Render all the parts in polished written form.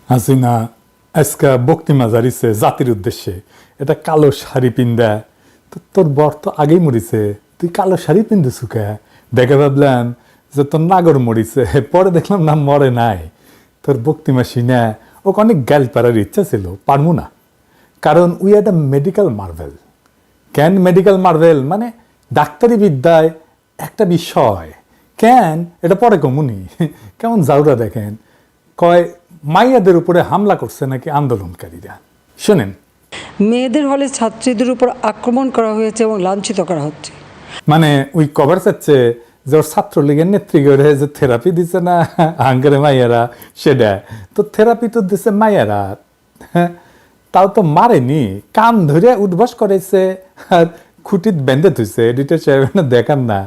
হাসিনা আজকে বক্তি মাজারিছে জাতির উদ্দেশ্যে, এটা কালো শাড়ি পিন্দা। তো তোর বর তো আগেই মরিছে, তুই কালো শাড়ি পিন্দু সুখা। দেখে ভাবলাম যে তোর নাগর মরিছে, পরে দেখলাম না মরে নাই। তোর বক্তি মাসি না, ওকে অনেক গ্যাল পারার ইচ্ছা ছিল, পারবো না, কারণ উই একটা মেডিকেল মার্ভেল। কেন মেডিকেল মার্ভেল মানে ডাক্তারি বিদ্যায় একটা বিষয়। কেন এটা পরে কমুনি কেমন জাউরা দেখেন, কয় মাইয়াদের উপরে হামলা করছে নাকি আন্দোলনকারীরা। শোনেন, মেয়েদের হলে ছাত্রীদের উপর আক্রমণ করা হয়েছে এবং লাঞ্ছিত করা হচ্ছে। মানে ওই কভার চাচ্ছে যে ওর ছাত্রলীগের নেত্রী করে যে থেরাপি দিচ্ছে না হাঙ্গারে মাইয়ারা, সেটা তো থেরাপি তো দিচ্ছে মাইয়ারা। হ্যাঁ, তাও তো মারেনি, কান ধরে উদ্বাস করেছে আর খুঁটিত বেঁধে থুইছে। এডিটর সাহেব দেখান না।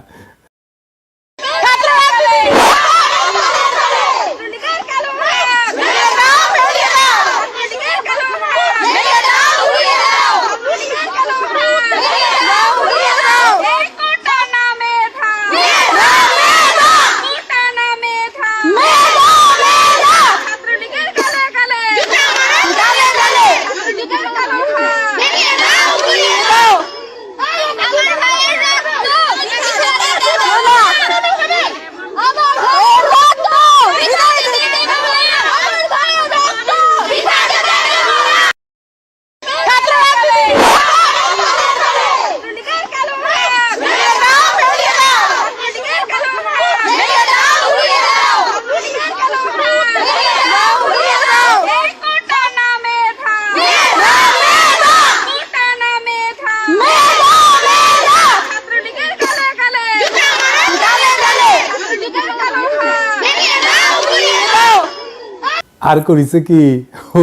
আর করিছে কি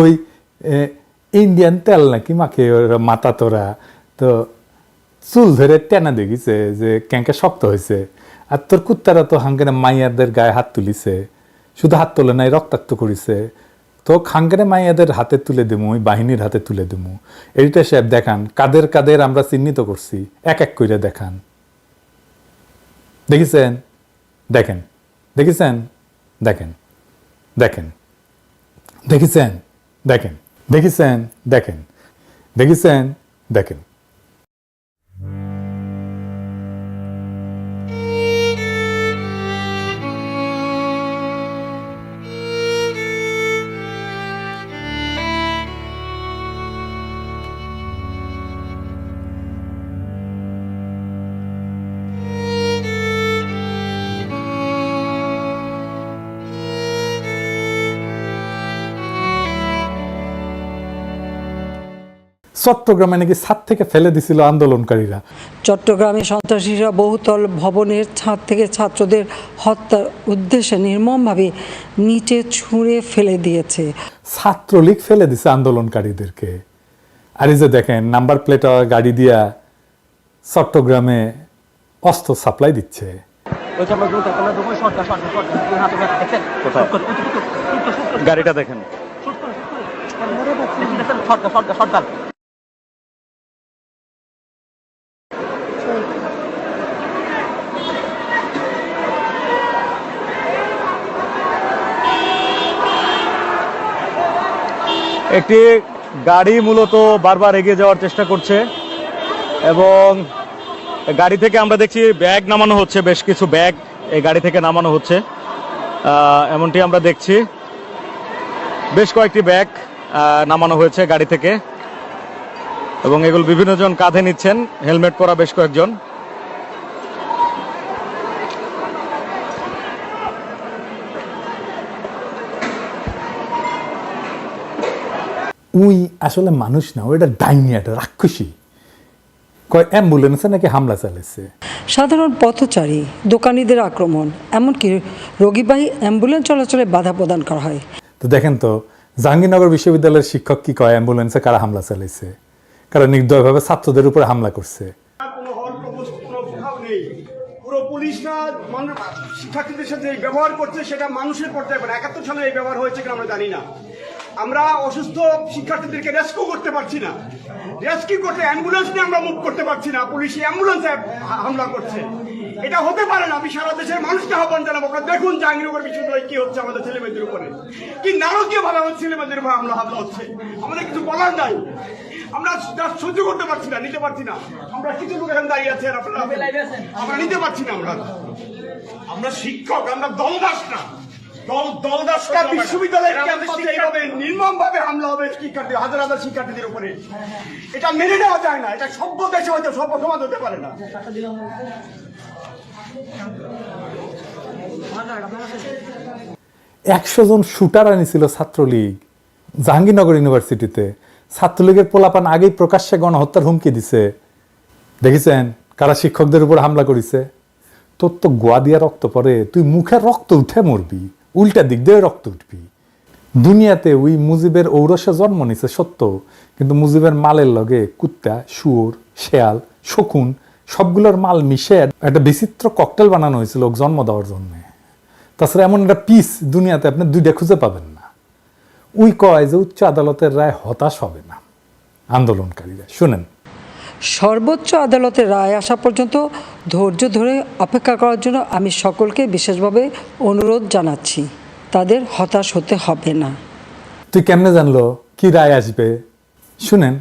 ওই ইন্ডিয়ান তেল নাকি মাখে মাথা তোরা, তো চুল ধরে টেনা দেখিছে যে ক্যাঙ্কা শক্ত হয়েছে। আর তোর কুত্তারা তো হাঙ্গারে মাইয়াদের গায়ে হাত তুলিছে, শুধু হাত তোলে নাই, রক্তাক্ত করিছে। তো হাঙ্গারে মাইয়াদের হাতে তুলে দেবো, ওই বাহিনীর হাতে তুলে দেবো। এডিটর সাহেব দেখান কাদের কাদের আমরা চিহ্নিত করছি, এক এক করে দেখান। দেখেছেন? দেখেন, দেখেছেন? দেখেন, দেখেন, দেখেছেন? দেখেন, দেখেছেন? দেখেন, দেখেছেন? দেখেন। চট্টগ্রামে নাকি ছাদ থেকে ফেলে দিছিল আন্দোলনকারীরা। চট্টগ্রামে সন্ত্রাসীরা বহুতল ভবনের ছাদ থেকে ছাত্রদের হত্যার উদ্দেশ্যে নির্মমভাবে নিচে ছুঁড়ে ফেলে দিয়েছে। ছাত্রলীগ ফেলে দিছে আন্দোলনকারীদেরকে। আর এই যে দেখেন নাম্বার প্লেট গাড়ি দিয়া চট্টগ্রামে অস্ত্র সাপ্লাই দিচ্ছে। গাড়িটা দেখেন, একটি গাড়ি মূলত বারবার এগিয়ে যাওয়ার চেষ্টা করছে এবং গাড়ি থেকে আমরা দেখছি ব্যাগ নামানো হচ্ছে, বেশ কিছু ব্যাগ এই গাড়ি থেকে নামানো হচ্ছে, এমনটি আমরা দেখছি। বেশ কয়েকটি ব্যাগ নামানো হয়েছে গাড়ি থেকে এবং এগুলো বিভিন্ন জন কাঁধে নিচ্ছেন, হেলমেট পরা বেশ কয়েকজন। উই আসলে মানুষ না, ওইটা ডাইনি, একটা রাক্ষসী। কয় অ্যাম্বুলেন্সে নাকি হামলা চালাইছে। সাধারণ পথচারী, দোকানিদের আক্রমণ, এমনকি রোগীবাহী অ্যাম্বুলেন্স চলাচলে বাধা প্রদান করা হয়। তো দেখেন তো জাহাঙ্গীরনগর বিশ্ববিদ্যালয়ের শিক্ষক কি কয় অ্যাম্বুলেন্সে কারা হামলা চালাইছে, কারা নির্দয়ভাবে ছাত্রদের উপরে হামলা করছে। পুরো পুলিশরা শিক্ষার্থীদের সাথে ব্যবহার করছে সেটা মানুষের পর্যায়ে ৭১ সালে এই ব্যবহার হয়েছে কিনা আমরা জানি না। আমরা অসুস্থ শিক্ষার্থীদেরকে রেস্কিউ করতে পারছি না, রেস্কিউ করতে অ্যাম্বুলেন্স নিয়ে আমরা মুভ করতে পারছি না, পুলিশ অ্যাম্বুলেন্সে হামলা করছে। এটা হতে পারে না। আমি সারা দেশের মানুষকে আহ্বান জানাবো, আপনারা দেখুন জাহাঙ্গীরনগর বিশ্ববিদ্যালয়ে কি হচ্ছে আমাদের ছেলেমেয়েদের উপরে, কি নারকীয় ভাবে আমাদের ছেলেমেয়েদের উপর হামলা হচ্ছে। আমাদের কিছু বলার নাই, আমরা সহ্য করতে পারছি না, নিতে পারছি না। আমরা কিছু লোক এখানে দাঁড়িয়ে আছি, আর আপনারা আমরা নিতে পারছি না। আমরা শিক্ষক, আমরা দলদাস না। বিশ্ববিদ্যালয়ের ক্যাম্পাসে এইভাবে নির্মমভাবে হামলা হবে শিক্ষার্থী, হাজার হাজার শিক্ষার্থীদের উপরে, এটা মেনে নেওয়া যায় না। এটা সভ্য দেশে হয়তো সভ্য সমাজ হতে পারে না। 100 জন শুটার আনিছিল ছাত্রলীগ জাহাঙ্গীরনগর ইউনিভার্সিটিতে। ছাত্রলীগের পোলাপান আগেই প্রকাশ্যে গণহত্যার হুমকি দিছে। দেখেছেন কারা শিক্ষকদের উপর হামলা করেছে? তোর তো গোয়া দিয়া রক্ত পড়ে, তুই মুখে রক্ত উঠে মরবি, উল্টা দিক দিয়ে রক্ত উঠবি। দুনিয়াতে ওই মুজিবের ঔরসে জন্ম নিছে সত্য, কিন্তু মুজিবের মালের লগে কুত্তা, শুয়োর, শেয়াল, শকুন সবগুলোর মাল মিশে একটা বিচিত্র ককটেল বানানো হয়েছিল ওকে জন্ম দেওয়ার জন্য। তাছাড়া এমন একটা পিস দুনিয়াতে আপনি দুইটা খুঁজে পাবেন না। উই কয় যে উচ্চ আদালতের রায় হতাশ হবে না আন্দোলনকারীরা। শুনেন, সর্বোচ্চ আদালতের রায় আসা পর্যন্ত ধৈর্য ধরে অপেক্ষা করার জন্য আমি সকলকে বিশেষভাবে অনুরোধ জানাচ্ছি, তাদের হতাশ হতে হবে না। তুই কেমনে জানলো কি রায় আসবে? শুনেন,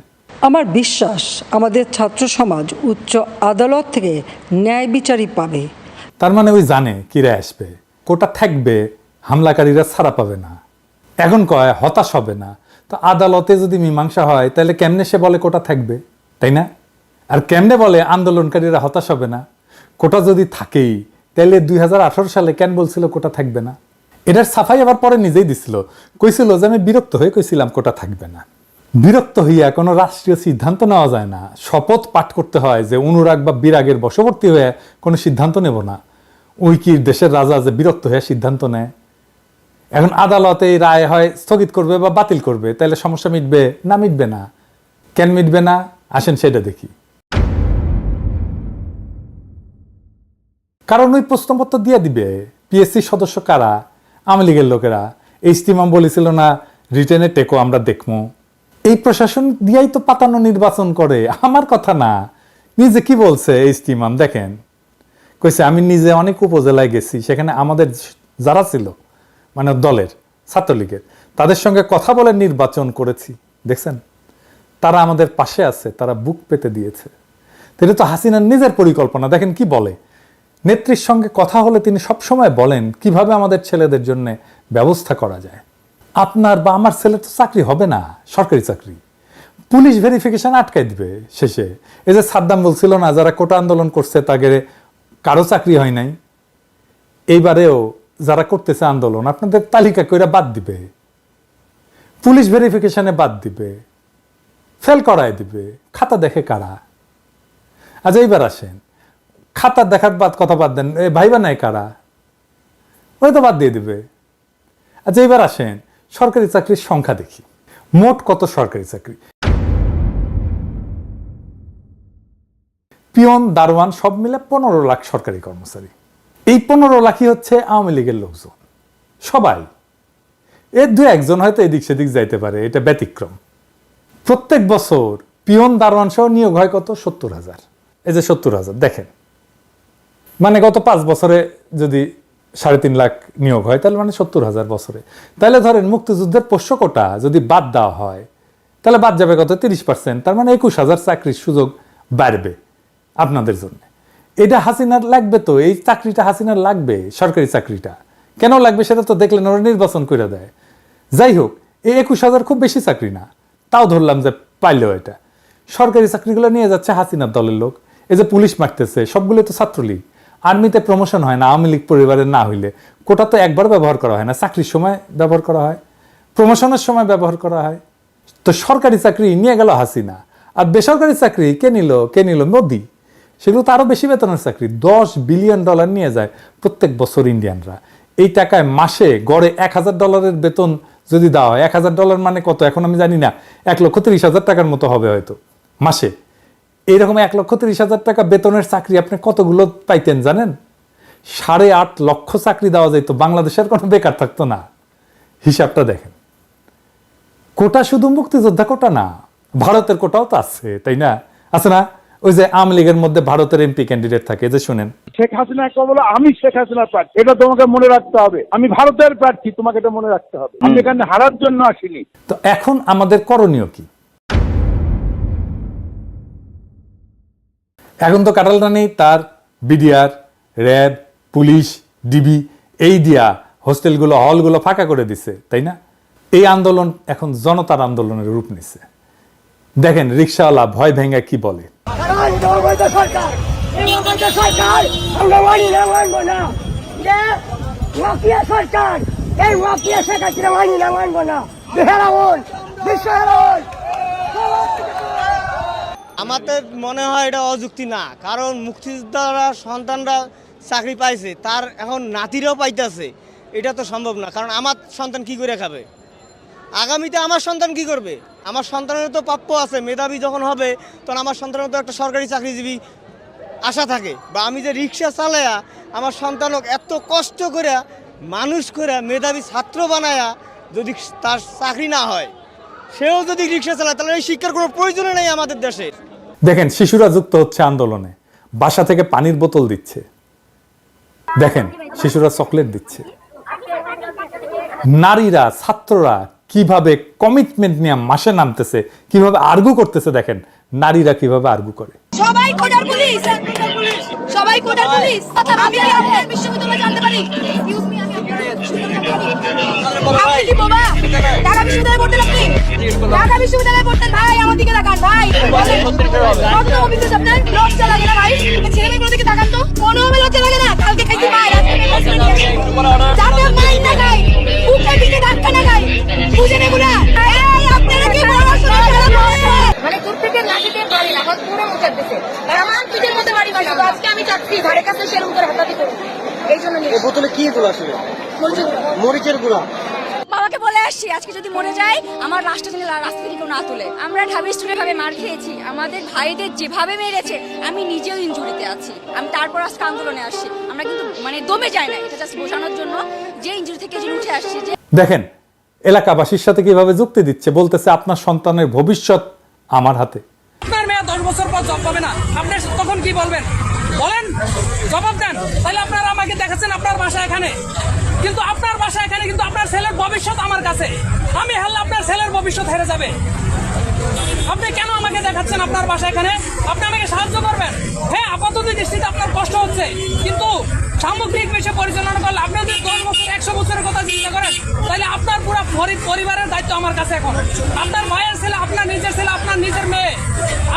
আমার বিশ্বাস আমাদের ছাত্র সমাজ উচ্চ আদালত থেকে ন্যায় বিচারই পাবে। তার মানে ওই জানে কি রায় আসবে, কোটা থাকবে, হামলাকারীরা ছাড়া পাবে না। এখন কয় হতাশ হবে না। তো আদালতে যদি মীমাংসা হয় তাহলে কেমনে সে বলে কোটা থাকবে, তাই না? আর কেমনে বলে আন্দোলনকারীরা হতাশ হবে না? কোটা যদি থাকেই তাহলে 2018 সালে কেন বলছিল কোটা থাকবে না? এটার সাফাই আবার পরে নিজেই দিছিল, কইছিল যে আমি বিরক্ত হয়ে কইছিলাম কোটা থাকবে না। বিরক্ত হইয়া কোনো রাষ্ট্রীয় সিদ্ধান্ত নেওয়া যায় না, শপথ পাঠ করতে হয় যে অনুরাগ বা বিরাগের বশবর্তী হয়ে কোনো সিদ্ধান্ত নেব না। ওই কি দেশের রাজা যে বিরক্ত হয়ে সিদ্ধান্ত নেয়? এখন আদালতে এই রায় হয় স্থগিত করবে বা বাতিল করবে, তাহলে সমস্যা মিটবে না? মিটবে না। কেন মিটবে না আসেন সেটা দেখি। কারণ ওই প্রশ্নপত্র দিয়ে দিবে পিএসসি সদস্য কারা? আওয়ামী লীগের লোকেরা। ইজতিমাম বলেছিল না রিটেনে টেকো আমরা দেখবো। এই প্রশাসন দিয়াই তো পাতানো নির্বাচন করে, আমার কথা না। নিজে কি বলছে ইজতিমাম দেখেন, কইছে আমি নিজে অনেক উপজেলায় গেছি, সেখানে আমাদের যারা ছিল মানে দলের ছাত্রলীগের তাদের সঙ্গে কথা বলে নির্বাচন করেছি। দেখছেন তারা আমাদের পাশে আছে, তারা বুক পেতে দিয়েছে। এটা তো হাসিনার নিজের পরিকল্পনা। দেখেন কি বলে, নেত্রীর সঙ্গে কথা হলে তিনি সবসময় বলেন কিভাবে আমাদের ছেলেদের জন্য ব্যবস্থা করা যায়। আপনার বা আমার ছেলে তো চাকরি হবে না, সরকারি চাকরি, পুলিশ ভেরিফিকেশন আটকাই দিবে শেষে। এই যে সাদ্দাম বলছিল না যারা কোটা আন্দোলন করছে তাদের কারো চাকরি হয় নাই, এইবারেও যারা করতেছে আন্দোলন আপনাদের তালিকা কইরা বাদ দিবে, পুলিশ ভেরিফিকেশনে বাদ দিবে, ফেল করায় দিবে। খাতা দেখে কারা? আচ্ছা এইবার আসেন, খাতা দেখার কথা বাদ দেন, ভাইবা নাই কারা? ওই তো বাদ দিয়ে দিবে। আচ্ছা এইবার আসেন সরকারি চাকরির সংখ্যা দেখি, মোট কত সরকারি চাকরি? পিয়ন, দারোয়ান সব মিলে 15 লাখ সরকারি কর্মচারী। এই 15 লাখই হচ্ছে আওয়ামী লীগের লোকজন সবাই। এর দু একজন হয়তো এদিক সেদিক যাইতে পারে, এটা ব্যতিক্রম। প্রত্যেক বছর পিয়ন দারোয়ান সহ নিয়োগ হয় কত? 70,000। এই যে 70,000 দেখেন, মানে গত 5 বছরে যদি 3.5 লাখ নিয়োগ হয় তাহলে মানে 70,000 বছরে। তাহলে ধরেন মুক্তিযুদ্ধের পোষ্য কোটা যদি বাদ দেওয়া হয় তাহলে বাদ যাবে কত? 30%। তার মানে 21,000 চাকরির সুযোগ বাড়বে আপনাদের জন্য। এটা হাসিনার লাগবে তো, এই চাকরিটা হাসিনার লাগবে। সরকারি চাকরিটা কেন লাগবে সেটা তো দেখলেন, ওরা নির্বাচন করে দেয়। যাই হোক, এই 21,000 খুব বেশি চাকরি না, তাও ধরলাম যে পাইলেও এটা সরকারি চাকরিগুলো নিয়ে যাচ্ছে হাসিনার দলের লোক। এই যে পুলিশ মারতেছে সবগুলো তো ছাত্রলীগ। আর্মিতে প্রমোশন হয় না আওয়ামী লীগ পরিবারের না হইলে। কোটা তো একবার ব্যবহার করা হয় না, চাকরির সময় ব্যবহার করা হয়, প্রমোশনের সময় ব্যবহার করা হয়। তো সরকারি চাকরি নিয়ে গেল হাসিনা, আর বেসরকারি চাকরি কে নিল? কে নিল? মোদি। সেগুলো তো আরো বেশি বেতনের চাকরি। $10 বিলিয়ন নিয়ে যায় প্রত্যেক বছর ইন্ডিয়ানরা। এই টাকায় মাসে গড়ে $1,000 বেতন যদি দেওয়া হয়, $1,000 মানে কত এখন আমি জানি না, 1,30,000 টাকার মতো হবে হয়তো মাসে। এইরকম 1,30,000 টাকা বেতনের চাকরি আপনি কতগুলো পাইতেন জানেন? 8.5 লক্ষ চাকরি দেওয়া যেত, বাংলাদেশের কোনো বেকার থাকতো না। হিসাবটা দেখেন। কোটা শুধু মুক্তিযোদ্ধা কোটা না, ভারতের কোটাও তো আছে, তাই না? আছে না? ওই যে আওয়ামী লীগের মধ্যে ভারতের এমপি ক্যান্ডিডেট থাকে, যে শুনেন, শেখ হাসিনা বলো আমি শেখ হাসিনার প্রার্থী, এটা তোমাকে মনে রাখতে হবে। আমি ভারতের প্রার্থী, তোমাকে এটা মনে রাখতে হবে। আমি এখানে হারার জন্য আসিনি। তো এখন আমাদের করণীয় কি? এখন তো কাঁঠাল রানী তার বিডিআর, র্যাব, পুলিশ, ডিবি এই দিয়া হোস্টেলগুলো, হলগুলো ফাঁকা করে দিছে, তাই না? এই আন্দোলন এখন জনতার আন্দোলনের রূপ নিচ্ছে। দেখেন রিক্সাওয়ালা ভয় ভেঙ্গা কি বলে, আমাদের মনে হয় এটা অযুক্তি না, কারণ মুক্তিযোদ্ধারা সন্তানরা চাকরি পাইছে, তার এখন নাতিরাও পাইতেছে, এটা তো সম্ভব না। কারণ আমার সন্তান কি করে খাবে, আগামীতে আমার সন্তান কি করবে? আমার সন্তানের তো প্রাপ্য আছে, মেধাবী যখন হবে তখন আমার সন্তানের তো একটা সরকারি চাকরিজীবী আশা থাকে। বা আমি যে রিক্সা চালায়া আমার সন্তানক এত কষ্ট করে মানুষ করে মেধাবী ছাত্র বানায়া যদি তার চাকরি না হয়, সেও যদি রিক্সা চালায়, তাহলে এই শিক্ষার কোনো প্রয়োজনই নেই আমাদের দেশে। দেখেন শিশুরা যুক্ত হচ্ছে আন্দোলনে, বাসা থেকে পানির বোতল দিচ্ছে, দেখেন শিশুরা চকলেট দিচ্ছে। নারীরা, ছাত্ররা কিভাবে কমিটমেন্ট নিয়ে মাসে নামতেছে, কিভাবে আর্গু করতেছে, দেখেন নারীরা কিভাবে আর্গু করে। সবাই কোটার পুলিশ, সবাই কোটার পুলিশ। আমি আপনার বিশ্ববিদ্যালয়ে জানতে পারি, এক্সকিউজ মি, আমি আপনার আপনি কি বাবা ঢাকা বিশ্ববিদ্যালয়ে পড়তেন? আপনি ঢাকা বিশ্ববিদ্যালয়ে পড়তেন? ভাই আমার দিকে তাকান ভাই, কত অফিসে আপনার লজ্জা লাগে না ভাই? ছেলে মেয়েগুলো দিকে তাকান তো, কোনো লজ্জা লাগে না? কালকে খাইছি মায়ের, আজকে যাতে মাইন না খাই, বুকে দিকে ধাক্কা না খাই, বুঝেন এগুলা? এই আপনারা কি পড়াশোনা করেন? মানে দূর থেকে লাঠিতে বাড়ি না, আমার পুরো মুখে দিতে, আর আমার পিঠের মধ্যে বাড়ি বাড়ি। আজকে আমি চাচ্ছি ধারে কাছে সেরকম করে হাতাতে করব, এই জন্য নিয়ে। এই বোতলে কি গুলো আসলে? মরিচের গুঁড়া। বাবাকে বলে আসছি আজকে যদি মরে যায় আমার রাষ্ট্র যেন রাস্তা থেকে কেউ না তোলে। আমরা ঢাবি স্টুডেন্ট ভাবে মার খেয়েছি, আমাদের ভাইদের যেভাবে মেরেছে, আমি নিজেও ইনজুরিতে আছি, আমি তারপর আজকে আন্দোলনে আসছি। আমরা কিন্তু মানে দমে যাই না, এটা জাস্ট বোঝানোর জন্য যে ইনজুরি থেকে যে উঠে আসছি। যে দেখেন এলাকাবাসীর সাথে কিভাবে যুক্তি দিচ্ছে, বলতেছে আপনার সন্তানের ভবিষ্যৎ আমার হাতে। আপনার মেয়ে 10 বছর পর জব পাবে না, আপনি তখন কি বলবেন? বলেন, জবাব দেন। তাহলে আপনারা আমাকে দেখাচ্ছেন আপনার বাসা এখানে, কিন্তু আপনার বাসা এখানে, কিন্তু আপনার ছেলের ভবিষ্যৎ আমার কাছে। আমি হারলে আপনার ছেলের ভবিষ্যৎ হেরে যাবে। আপনি কেন আমাকে দেখাচ্ছেন আপনার বাসা এখানে? আপনি আমাকে সাহায্য করবেন। হ্যাঁ, আপাতত দৃষ্টিতে আপনার কষ্ট হচ্ছে, কিন্তু সামগ্রিক বিষয় পরিচালনা করলে আপনি যদি 10 বছর 100 বছরের কথা চিন্তা করেন, তাহলে আপনার পুরো পরিবারের দায়িত্ব আমার কাছে এখন। আপনার ভাইয়ের ছেলে, আপনার নিজের ছেলে, আপনার নিজের মেয়ে,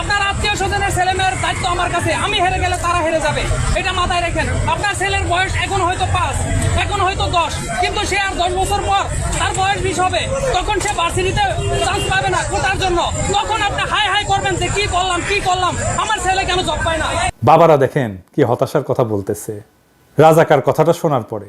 আপনার আত্মীয় স্বজনের ছেলে মেয়ের দায়িত্ব আমার কাছে। আমি হেরে গেলে তারা হেরে যাবে, এটা মাথায় রাখেন। আপনার ছেলের বয়স এখন হয়তো 5, এখন হয়তো 10, কিন্তু সে আর 10 বছর পর তার বয়স 20 হবে, তখন সে ভার্সিটিতে চান্স পাবে না কোটার জন্য। তখন আপনি হাই হাই করবেন যে কি করলাম, আমার ছেলে কেন জব পায় না। বাবারা দেখেন কি হতাশার কথা বলতেছে। রাজাকার কথাটা শোনার পরে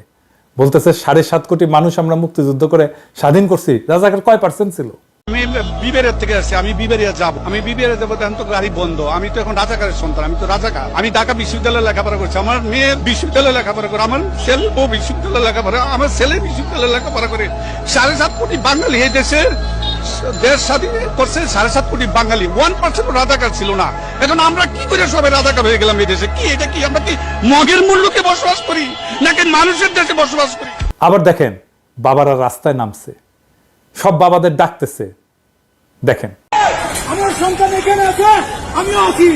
বলতেছে 7.5 কোটি মানুষ আমরা মুক্তিযুদ্ধ করে স্বাধীন করছি, রাজাকার কয় % ছিল? আমি বিবেরিয়া থেকে আসছি, আমি বিবেরিয়া যাবো, আমি বিবেরিয়া যাবো, এখন তো গাড়ি বন্ধ। আমি তো এখন রাজাকারের সন্তান, আমি তো রাজাকার। আমি ঢাকা বিশ্ববিদ্যালয়ে লেখাপড়া করছি, আমার মেয়ে বিশ্ববিদ্যালয়ে লেখাপড়া করে, আমার ছেলে ও বিশ্ববিদ্যালয়ে লেখাপড়া, আমার ছেলে বিশ্ববিদ্যালয়ে লেখাপড়া করে। 7.5 কোটি বাঙালি এই দেশের দেশ স্বাধীন করছে, 7.5 কোটি বাঙালি, 1% রাজাকার ছিল না। এখন আমরা কি করে সবাই রাজাকার হয়ে গেলাম এই দেশে? কি এটা কি আমরা কি মগের মূল্যকে বসবাস করি নাকি মানুষের দেশে বসবাস করি? আবার দেখেন বাবারা রাস্তায় নামছে, সব বাবাদের ডাকতেছে, দেখেন আমার সন্তান এখানে আছে, আমিও আছি,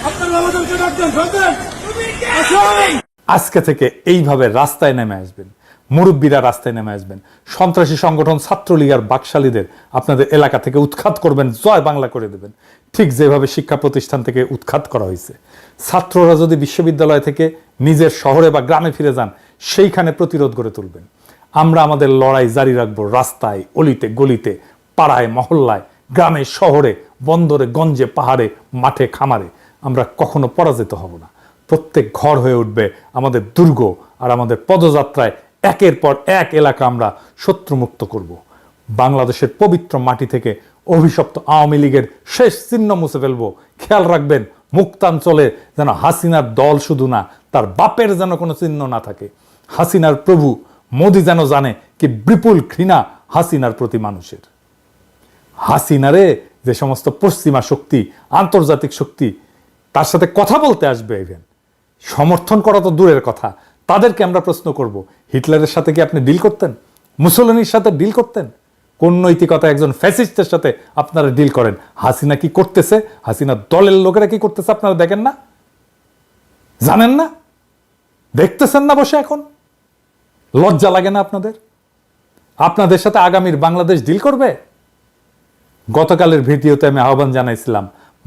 আপনার বাবাদেরকে ডাকতেন, সন্তান আসুন। আজকে থেকে এইভাবে রাস্তায় নেমে আসবেন, মুরব্বীরা রাস্তায় নেমে আসবেন, সন্ত্রাসী সংগঠন ছাত্রলীগ আর বাকশালীদের আপনাদের এলাকা থেকে উৎখাত করবেন, জয় বাংলা করে দেবেন। ঠিক যেভাবে শিক্ষা প্রতিষ্ঠান থেকে উৎখাত করা হয়েছে, ছাত্ররা যদি বিশ্ববিদ্যালয় থেকে নিজের শহরে বা গ্রামে ফিরে যান, সেইখানে প্রতিরোধ গড়ে তুলবেন। আমরা আমাদের লড়াই জারি রাখবো, রাস্তায়, অলিতে গলিতে, পাড়ায় মহল্লায়, গ্রামে শহরে, বন্দরে গঞ্জে, পাহাড়ে, মাঠে খামারে। আমরা কখনো পরাজিত হব না। প্রত্যেক ঘর হয়ে উঠবে আমাদের দুর্গ, আর আমাদের পদযাত্রায় একের পর এক এলাকা আমরা শত্রুমুক্ত করব। বাংলাদেশের পবিত্র মাটি থেকে অভিশপ্ত আওয়ামী লীগের শেষ চিহ্ন মুছে ফেলবো। খেয়াল রাখবেন, মুক্তাঞ্চলে যেন হাসিনার দল শুধু না, তার বাপের যেন কোনো চিহ্ন না থাকে। হাসিনার প্রভু মোদি যেন জানে কি বিপুল ঘৃণা হাসিনার প্রতি মানুষের। হাসিনারে যে সমস্ত পশ্চিমা শক্তি, আন্তর্জাতিক শক্তি তার সাথে কথা বলতে আসবে, ইভেন সমর্থন করা তো দূরের কথা, তাদেরকে আমরা প্রশ্ন করব, হিটলারের সাথে কি আপনি ডিল করতেন? মুসোলিনির সাথে ডিল করতেন? কোন নৈতিকতা একজন ফ্যাসিস্টের সাথে আপনারা ডিল করেন? হাসিনা কি করতেছে, হাসিনা দলের লোকেরা কি করতেছে আপনারা দেখেন না? জানেন না? দেখতেছেন না বসে? এখন লজ্জা লাগে না আপনাদের? আপনাদের সাথে আগামীর বাংলাদেশ ডিল করবে? গতকালের ভিডিওতে আমি আহ্বান জানাইছিলাম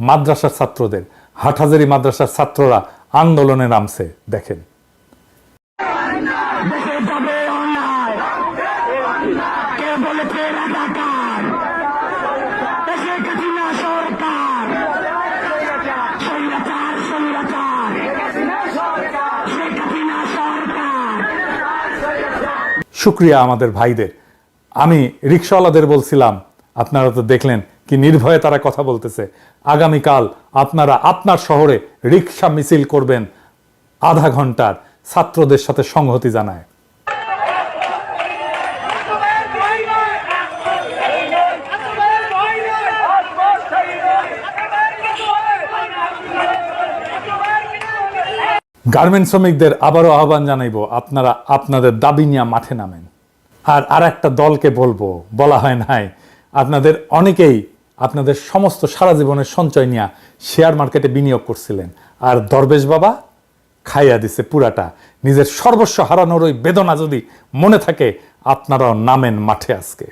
মাদ্রাসার ছাত্রদের, হাটহাজারী মাদ্রাসার ছাত্ররা আন্দোলনে নামছে, দেখেন। শুক্রিয়া আমাদের ভাইদের। আমি রিকশাওয়ালাদের বলছিলাম, আপনারা তো দেখলেন কি নির্ভয়ে তারা কথা বলতেছে। আগামীকাল আপনারা আপনার শহরে রিকশা মিছিল করবেন আধা ঘন্টার, ছাত্রদের সাথে সংহতি জানায়। গার্মেন্টস শ্রমিকদের আবারও আহ্বান জানাইব, আপনারা আপনাদের দাবি নিয়ে মাঠে নামেন। আর একটা দলকে বলবো, বলা হয় নাই, আপনাদের অনেকেই আপনাদের সমস্ত সারা জীবনের সঞ্চয় নিয়ে শেয়ার মার্কেটে বিনিয়োগ করছিলেন, আর দরবেশ বাবা খাইয়া দিছে পুরাটা। নিজের সর্বস্ব হারানোর ওই বেদনা যদি মনে থাকে, আপনারাও নামেন মাঠে আজকে।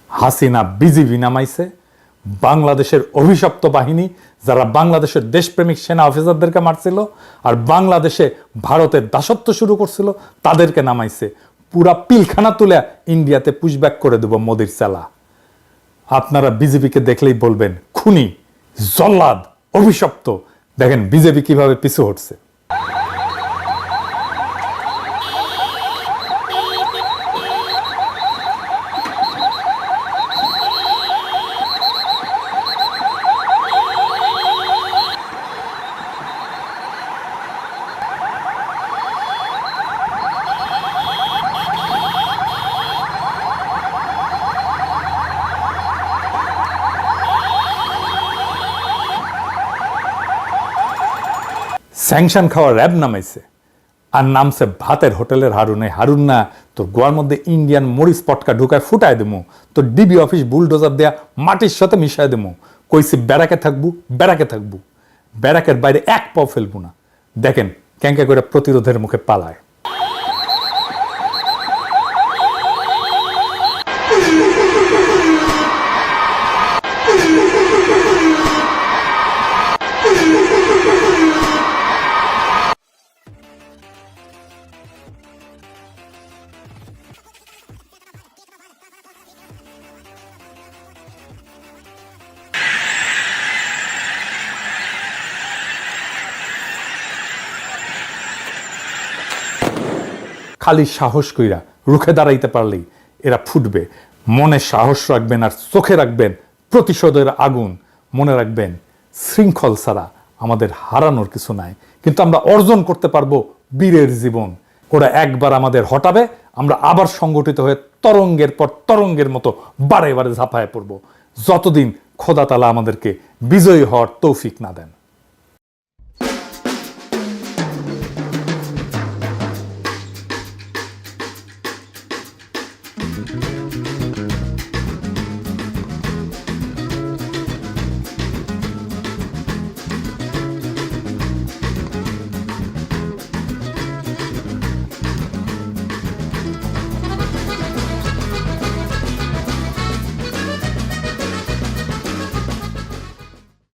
হাসিনা বিজিবি নামাইছে, বাংলাদেশের অভিশপ্ত বাহিনী যারা বাংলাদেশের দেশপ্রেমিক সেনা অফিসারদেরকে মারছিল আর বাংলাদেশে ভারতের দাসত্ব শুরু করছিল, তাদেরকে নামাইছে। পুরা পিলখানা তুলে ইন্ডিয়াতে পুশব্যাক করে দেব মোদির চালা। আপনারা বিজেপিকে দেখলেই বলবেন খুনি, জল্লাদ, অভিশপ্ত। দেখেন বিজেপি কিভাবে পিছু হটছে। স্যাংশন খাওয়া র্যাব নামাইছে, আর নামছে ভাতের হোটেলের হারুন। এই হারুন না তোর গোয়ার মধ্যে ইন্ডিয়ান মরিচ পটকা ঢুকায় ফুটায় দেবো, তোর ডিবি অফিস বুলডোজার দেয়া মাটির সাথে মিশাই দেবো। কইছি ব্যারাকে থাকবো, ব্যারাকে থাকবো, ব্যারাকের বাইরে এক পাও ফেলবো না। দেখেন ক্যাঙ্কা করে প্রতিরোধের মুখে পালায়। খালি সাহস কইরা রুখে দাঁড়াইতে পারলেই এরা ফুটবে। মনে সাহস রাখবেন আর চোখে রাখবেন প্রতিশোধের আগুন। মনে রাখবেন শৃঙ্খল ছাড়া আমাদের হারানোর কিছু নাই, কিন্তু আমরা অর্জন করতে পারবো বীরের জীবন। ওরা একবার আমাদের হটাবে, আমরা আবার সংগঠিত হয়ে তরঙ্গের পর তরঙ্গের মতো বারে বারে ঝাঁপায় পড়বো, যতদিন খোদা তাআলা আমাদেরকে বিজয়ী হওয়ার তৌফিক না দেন।